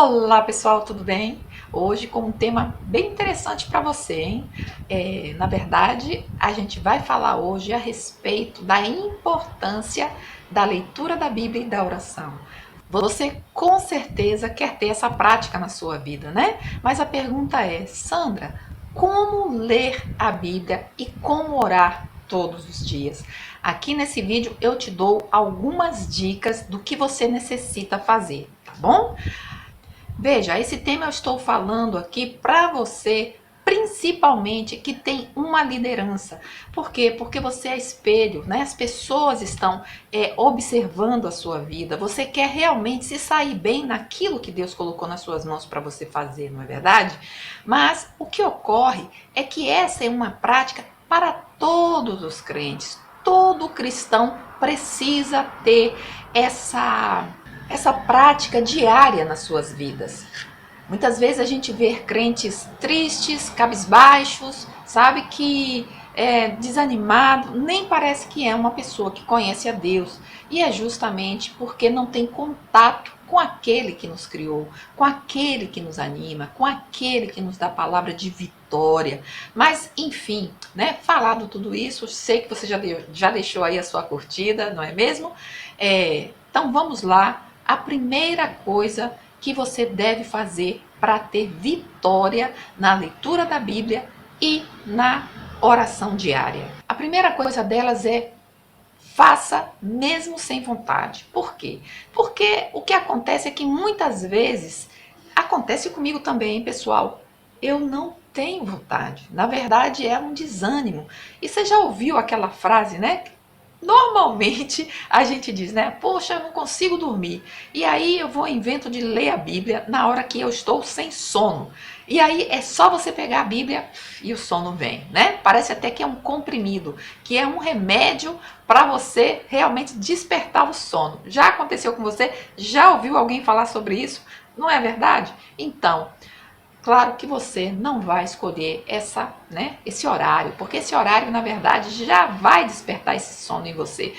Olá pessoal, tudo bem? Hoje com um tema bem interessante para você, hein? Na verdade, a gente vai falar hoje a respeito da importância da leitura da Bíblia e da oração. Você com certeza quer ter essa prática na sua vida, né? Mas a pergunta é, Sandra, como ler a Bíblia e como orar todos os dias? Aqui nesse vídeo eu te dou algumas dicas do que você necessita fazer, tá bom? Veja, esse tema eu estou falando aqui para você, principalmente que tem uma liderança. Por quê? Porque você é espelho, né? As pessoas estão observando a sua vida. Você quer realmente se sair bem naquilo que Deus colocou nas suas mãos para você fazer, não é verdade? Mas o que ocorre é que essa é uma prática para todos os crentes. Todo cristão precisa ter essa prática diária nas suas vidas. Muitas vezes a gente vê crentes tristes, cabisbaixos, sabe, que é desanimado, nem parece que é uma pessoa que conhece a Deus. E é justamente porque não tem contato com aquele que nos criou, com aquele que nos anima, com aquele que nos dá a palavra de vitória. Mas, enfim, né, falado tudo isso, sei que você já deixou aí a sua curtida, não é mesmo? Então vamos lá. A primeira coisa que você deve fazer para ter vitória na leitura da Bíblia e na oração diária. A primeira coisa delas é faça mesmo sem vontade. Por quê? Porque o que acontece é que muitas vezes, acontece comigo também, pessoal, eu não tenho vontade. Na verdade, é um desânimo. E você já ouviu aquela frase, né? Normalmente a gente diz, né? Poxa, eu não consigo dormir. E aí eu vou invento de ler a Bíblia na hora que eu estou sem sono. E aí é só você pegar a Bíblia e o sono vem, né? Parece até que é um comprimido, que é um remédio para você realmente despertar o sono. Já aconteceu com você? Já ouviu alguém falar sobre isso? Não é verdade? Então, claro que você não vai escolher esse horário, porque esse horário, na verdade, já vai despertar esse sono em você.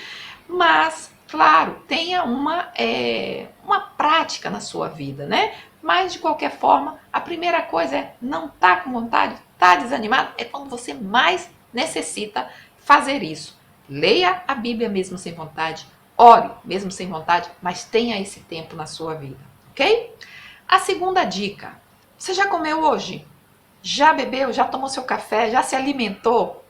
Mas, claro, tenha uma prática na sua vida, né? Mas, de qualquer forma, a primeira coisa é não tá com vontade, tá desanimado, é quando você mais necessita fazer isso. Leia a Bíblia mesmo sem vontade, ore mesmo sem vontade, mas tenha esse tempo na sua vida, ok? A segunda dica: você já comeu hoje? Já bebeu? Já tomou seu café? Já se alimentou?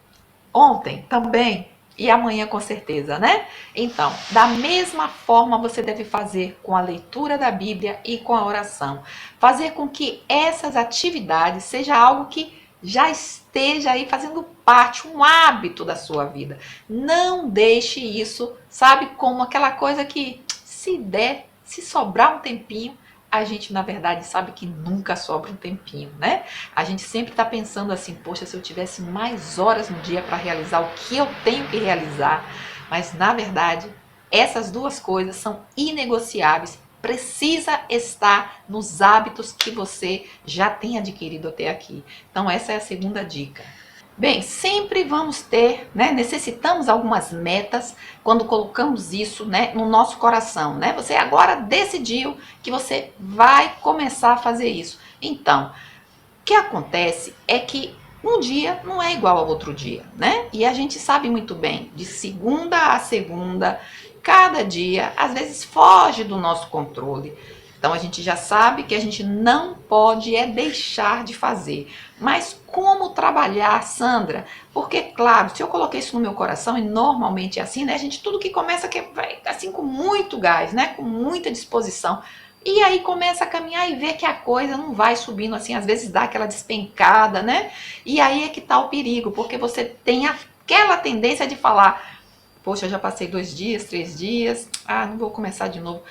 Ontem também? E amanhã com certeza, né? Então, da mesma forma você deve fazer com a leitura da Bíblia e com a oração. Fazer com que essas atividades seja algo que já esteja aí fazendo parte, um hábito da sua vida. Não deixe isso, sabe, como aquela coisa que se der, se sobrar um tempinho, a gente, na verdade, sabe que nunca sobra um tempinho, né? A gente sempre está pensando assim, poxa, se eu tivesse mais horas no dia para realizar o que eu tenho que realizar. Mas, na verdade, essas duas coisas são inegociáveis. Precisa estar nos hábitos que você já tem adquirido até aqui. Então, essa é a segunda dica. Bem, sempre vamos ter, né? Necessitamos algumas metas quando colocamos isso, né, no nosso coração, né? Você agora decidiu que você vai começar a fazer isso. Então, o que acontece é que um dia não é igual ao outro dia, né? E a gente sabe muito bem, de segunda a segunda, cada dia, às vezes foge do nosso controle. Então a gente já sabe que a gente não pode deixar de fazer. Mas como trabalhar, Sandra? Porque, claro, se eu coloquei isso no meu coração, e normalmente é assim, né? A gente, tudo que começa que vai assim com muito gás, né? Com muita disposição. E aí começa a caminhar e vê que a coisa não vai subindo assim, às vezes dá aquela despencada, né? E aí é que tá o perigo, porque você tem aquela tendência de falar, poxa, eu já passei 2 dias, 3 dias, não vou começar de novo,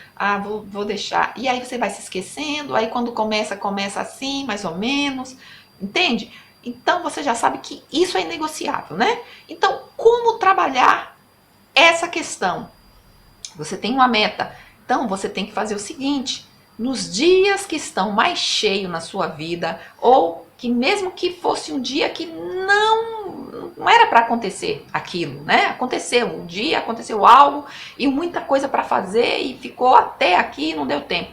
vou deixar. E aí você vai se esquecendo, aí quando começa assim, mais ou menos, entende? Então você já sabe que isso é inegociável, né? Então, como trabalhar essa questão? Você tem uma meta, então você tem que fazer o seguinte: nos dias que estão mais cheios na sua vida, ou que mesmo que fosse um dia que não era para acontecer aquilo, né? Aconteceu um dia, aconteceu algo e muita coisa para fazer e ficou até aqui e não deu tempo.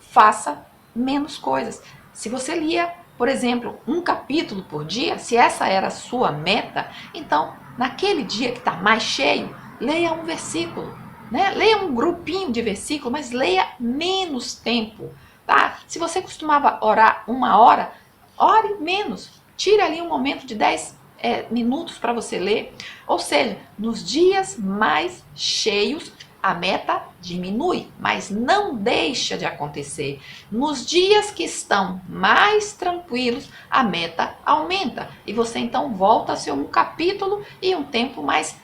Faça menos coisas. Se você lia, por exemplo, um capítulo por dia, se essa era a sua meta, então, naquele dia que está mais cheio, leia um versículo, né? Leia um grupinho de versículos, mas leia menos tempo, tá? Se você costumava orar 1 hora, ore menos. Tire ali um momento de 10 minutos para você ler. Ou seja, nos dias mais cheios, a meta diminui, mas não deixa de acontecer. Nos dias que estão mais tranquilos, a meta aumenta. E você então volta a ser um capítulo e um tempo mais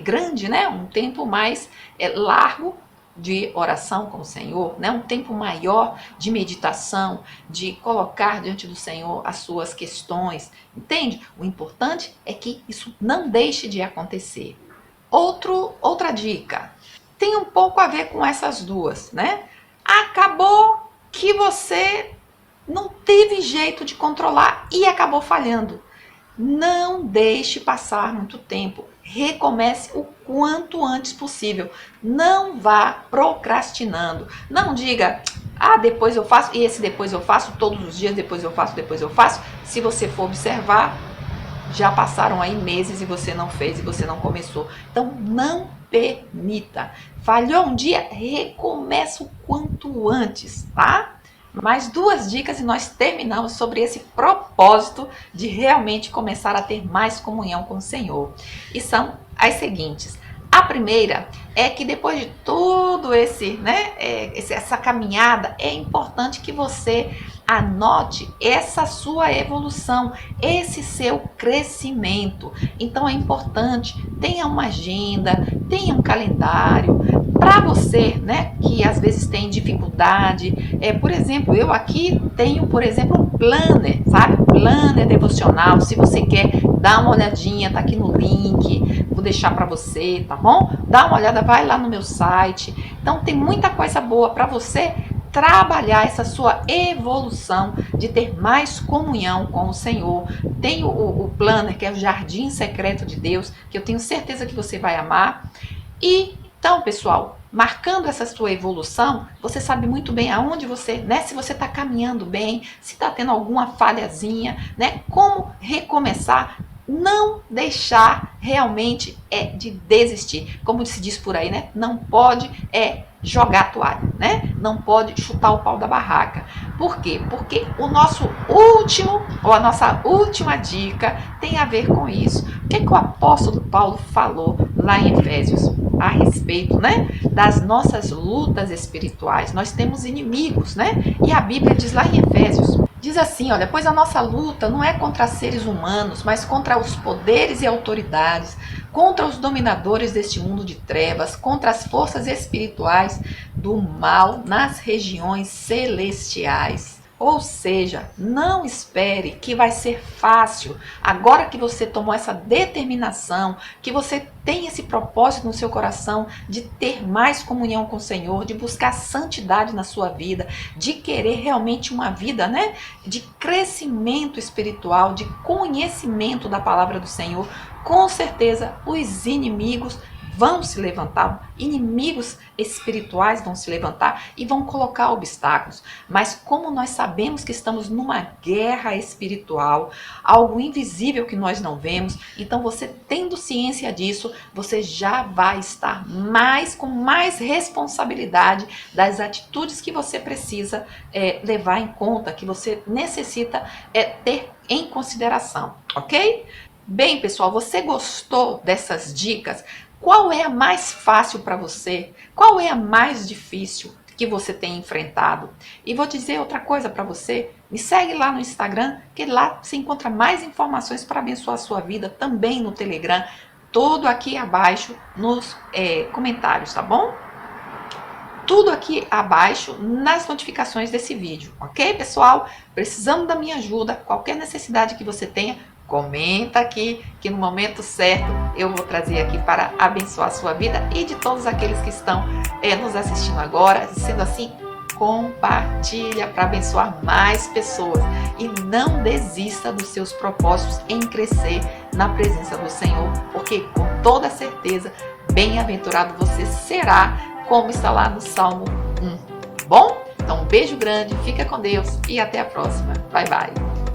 grande, né? Um tempo mais largo de oração com o Senhor, né? Um tempo maior de meditação, de colocar diante do Senhor as suas questões, entende? O importante é que isso não deixe de acontecer. Outra dica, tem um pouco a ver com essas duas, né? Acabou que você não teve jeito de controlar e acabou falhando. Não deixe passar muito tempo. Recomece o quanto antes possível. Não vá procrastinando. Não diga, depois eu faço, e esse depois eu faço, todos os dias, depois eu faço, depois eu faço. Se você for observar, já passaram aí meses e você não fez e você não começou. Então não permita. Falhou um dia, recomeça o quanto antes, tá? Mais 2 dicas e nós terminamos sobre esse propósito de realmente começar a ter mais comunhão com o Senhor. E são as seguintes. A primeira é que depois de tudo essa caminhada, é importante que você anote essa sua evolução, esse seu crescimento. Então é importante, tenha uma agenda, tenha um calendário, para você, né, que às vezes tem dificuldade, por exemplo, eu aqui tenho, por exemplo, um planner, sabe? Planner devocional. Se você quer dar uma olhadinha, tá aqui no link, vou deixar para você, tá bom? Dá uma olhada, vai lá no meu site. Então tem muita coisa boa para você trabalhar essa sua evolução de ter mais comunhão com o Senhor. Tem o planner, que é o Jardim Secreto de Deus, que eu tenho certeza que você vai amar. E então, pessoal, marcando essa sua evolução, você sabe muito bem aonde você, né? Se você está caminhando bem, se está tendo alguma falhazinha, né? Como recomeçar, não deixar realmente de desistir. Como se diz por aí, né? Não pode jogar a toalha, né? Não pode chutar o pau da barraca. Por quê? Porque o nosso último, ou a nossa última dica tem a ver com isso. O que o apóstolo Paulo falou lá em Efésios? A respeito, né, das nossas lutas espirituais. Nós temos inimigos, né? E a Bíblia diz lá em Efésios, diz assim, olha, pois a nossa luta não é contra seres humanos, mas contra os poderes e autoridades, contra os dominadores deste mundo de trevas, contra as forças espirituais do mal nas regiões celestiais. Ou seja, não espere que vai ser fácil. Agora que você tomou essa determinação, que você tem esse propósito no seu coração de ter mais comunhão com o Senhor, de buscar santidade na sua vida, de querer realmente uma vida, né, de crescimento espiritual, de conhecimento da palavra do Senhor, com certeza os inimigos vão se levantar, inimigos espirituais vão se levantar e vão colocar obstáculos. Mas como nós sabemos que estamos numa guerra espiritual, algo invisível que nós não vemos, então você tendo ciência disso, você já vai estar com mais responsabilidade das atitudes que você precisa levar em conta, que você necessita ter em consideração, ok? Bem, pessoal, você gostou dessas dicas? Qual é a mais fácil para você? Qual é a mais difícil que você tem enfrentado? E vou dizer outra coisa para você. Me segue lá no Instagram, que lá você encontra mais informações para abençoar a sua vida, também no Telegram, todo aqui abaixo nos comentários, tá bom? Tudo aqui abaixo nas notificações desse vídeo, ok, pessoal? Precisando da minha ajuda, qualquer necessidade que você tenha, comenta aqui, que no momento certo eu vou trazer aqui para abençoar a sua vida e de todos aqueles que estão nos assistindo agora. Sendo assim, compartilha para abençoar mais pessoas e não desista dos seus propósitos em crescer na presença do Senhor, porque com toda certeza, bem-aventurado você será, como está lá no Salmo 1. Bom? Então, um beijo grande, fica com Deus e até a próxima. Bye, bye.